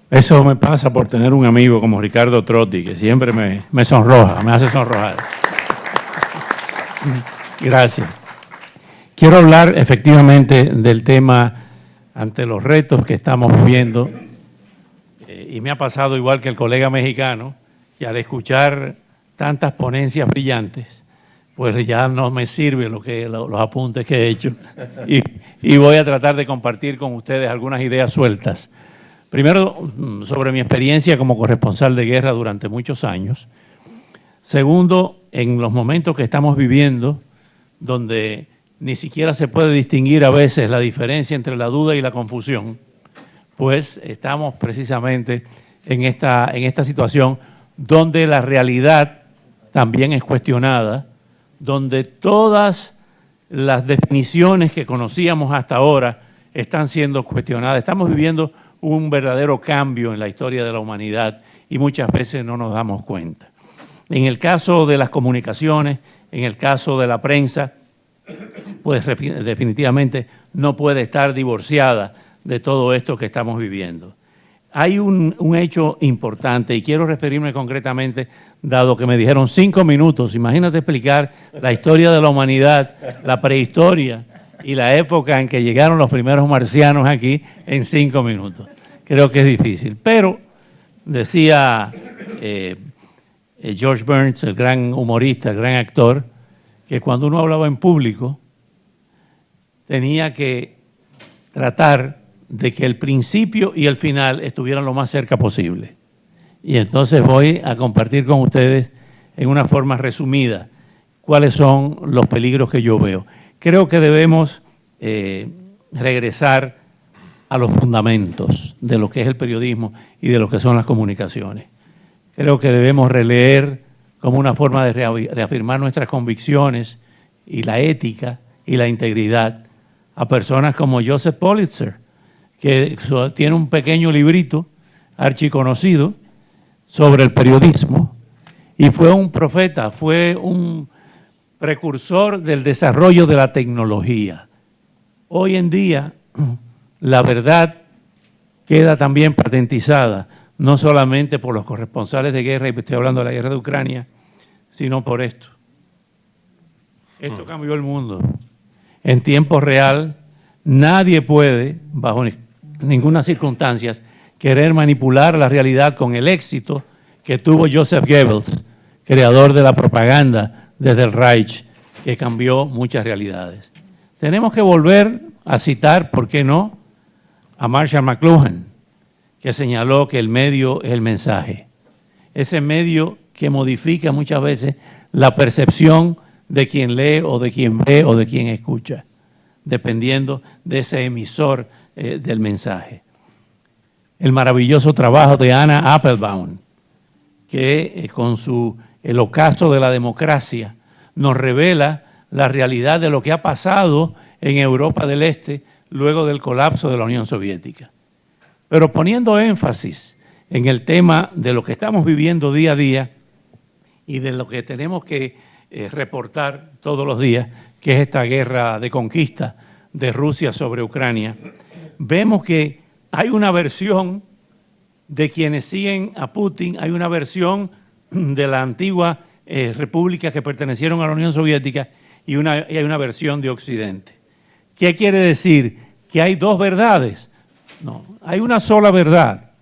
Eso me pasa por tener un amigo como Ricardo Trotti, que siempre me sonroja, me hace sonrojar. Gracias. Quiero hablar efectivamente del tema ante los retos que estamos viviendo, y me ha pasado igual que el colega mexicano, que al escuchar tantas ponencias brillantes, pues ya no me sirve los apuntes que he hecho y voy a tratar de compartir con ustedes algunas ideas sueltas. Primero, sobre mi experiencia como corresponsal de guerra durante muchos años. Segundo, en los momentos que estamos viviendo, donde ni siquiera se puede distinguir a veces la diferencia entre la duda y la confusión, pues estamos precisamente en esta situación donde la realidad también es cuestionada, donde todas las definiciones que conocíamos hasta ahora están siendo cuestionadas. Estamos viviendo un verdadero cambio en la historia de la humanidad y muchas veces no nos damos cuenta. En el caso de las comunicaciones, en el caso de la prensa, pues definitivamente no puede estar divorciada de todo esto que estamos viviendo. Hay un hecho importante y quiero referirme concretamente, dado que me dijeron 5 minutos, imagínate explicar la historia de la humanidad, la prehistoria y la época en que llegaron los primeros marcianos aquí en 5 minutos. Creo que es difícil, pero decía George Burns, el gran humorista, el gran actor, que cuando uno hablaba en público tenía que tratar de que el principio y el final estuvieran lo más cerca posible. Y entonces voy a compartir con ustedes en una forma resumida cuáles son los peligros que yo veo. Creo que debemos regresar a los fundamentos de lo que es el periodismo y de lo que son las comunicaciones. Creo que debemos releer como una forma de reafirmar nuestras convicciones y la ética y la integridad a personas como Joseph Pulitzer, que tiene un pequeño librito archiconocido sobre el periodismo y fue un profeta, fue un precursor del desarrollo de la tecnología. Hoy en día la verdad queda también patentizada, no solamente por los corresponsales de guerra, y estoy hablando de la guerra de Ucrania, sino por esto. Esto cambió el mundo. En tiempo real, nadie puede, bajo ninguna circunstancia, querer manipular la realidad con el éxito que tuvo Joseph Goebbels, creador de la propaganda desde el Reich, que cambió muchas realidades. Tenemos que volver a citar, ¿por qué no?, a Marshall McLuhan, que señaló que el medio es el mensaje. Ese medio que modifica muchas veces la percepción de quien lee o de quien ve o de quien escucha, dependiendo de ese emisor del mensaje. El maravilloso trabajo de Anna Applebaum, que con El ocaso de la democracia nos revela la realidad de lo que ha pasado en Europa del Este luego del colapso de la Unión Soviética. Pero poniendo énfasis en el tema de lo que estamos viviendo día a día y de lo que tenemos que reportar todos los días, que es esta guerra de conquista de Rusia sobre Ucrania, vemos que hay una versión de quienes siguen a Putin, hay una versión de la antigua república que pertenecieron a la Unión Soviética y hay una versión de Occidente. ¿Qué quiere decir? ¿Que hay dos verdades? No, hay una sola verdad.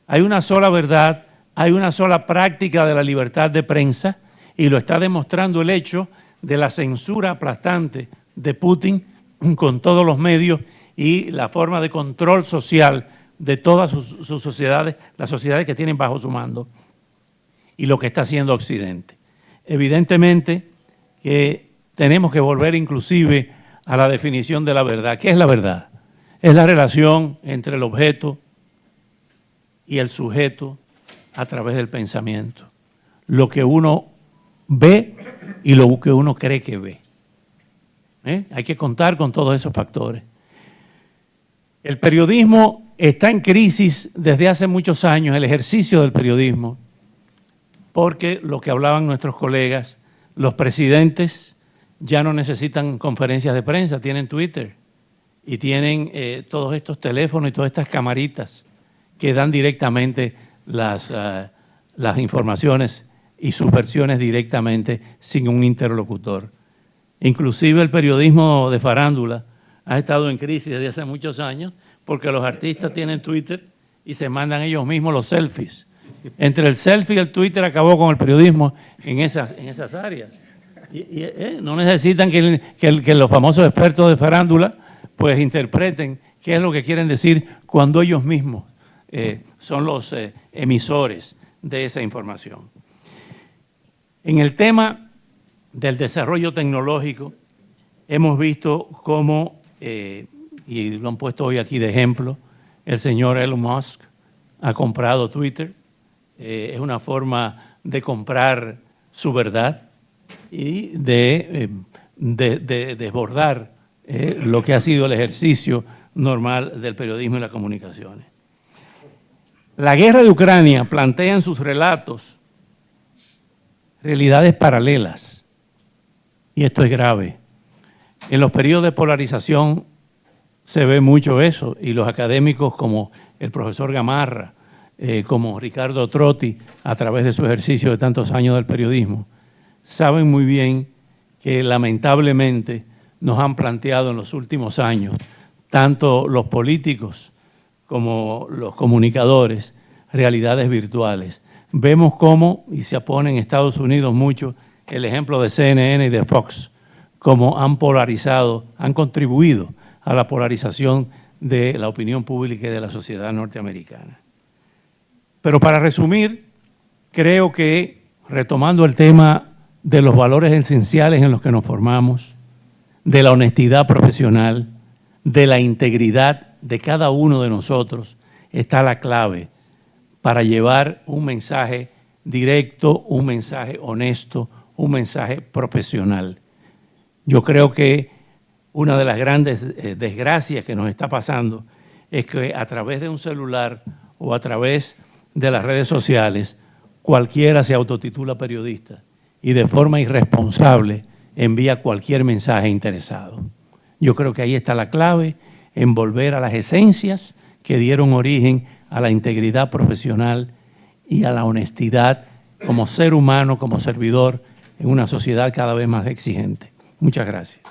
Hay una sola verdad, hay una sola práctica de la libertad de prensa y lo está demostrando el hecho de la censura aplastante de Putin con todos los medios y la forma de control social de todas sus sociedades, las sociedades que tienen bajo su mando y lo que está haciendo Occidente. Evidentemente que tenemos que volver inclusive a la definición de la verdad. ¿Qué es la verdad? Es la relación entre el objeto y el sujeto a través del pensamiento. Lo que uno ve y lo que uno cree que ve. Hay que contar con todos esos factores. El periodismo está en crisis desde hace muchos años, el ejercicio del periodismo, porque lo que hablaban nuestros colegas, los presidentes ya no necesitan conferencias de prensa, tienen Twitter y tienen todos estos teléfonos y todas estas camaritas que dan directamente las informaciones y sus versiones directamente sin un interlocutor. Inclusive el periodismo de farándula ha estado en crisis desde hace muchos años porque los artistas tienen Twitter y se mandan ellos mismos los selfies. Entre el selfie y el Twitter acabó con el periodismo en esas áreas. No necesitan que los famosos expertos de farándula pues interpreten qué es lo que quieren decir cuando ellos mismos son los emisores de esa información. En el tema del desarrollo tecnológico hemos visto cómo, y lo han puesto hoy aquí de ejemplo, el señor Elon Musk ha comprado Twitter. Es una forma de comprar su verdad y de desbordar lo que ha sido el ejercicio normal del periodismo y las comunicaciones. La guerra de Ucrania plantea en sus relatos realidades paralelas, y esto es grave. En los periodos de polarización se ve mucho eso, y los académicos como el profesor Gamarra, como Ricardo Trotti, a través de su ejercicio de tantos años del periodismo, saben muy bien que lamentablemente nos han planteado en los últimos años, tanto los políticos como los comunicadores, realidades virtuales. Vemos cómo, y se pone en Estados Unidos mucho, el ejemplo de CNN y de Fox, cómo han polarizado, han contribuido a la polarización de la opinión pública y de la sociedad norteamericana. Pero para resumir, creo que, retomando el tema de los valores esenciales en los que nos formamos, de la honestidad profesional, de la integridad de cada uno de nosotros, está la clave para llevar un mensaje directo, un mensaje honesto, un mensaje profesional. Yo creo que una de las grandes desgracias que nos está pasando es que a través de un celular o a través de las redes sociales, cualquiera se autotitula periodista y de forma irresponsable envía cualquier mensaje interesado. Yo creo que ahí está la clave en volver a las esencias que dieron origen a la integridad profesional y a la honestidad como ser humano, como servidor en una sociedad cada vez más exigente. Muchas gracias.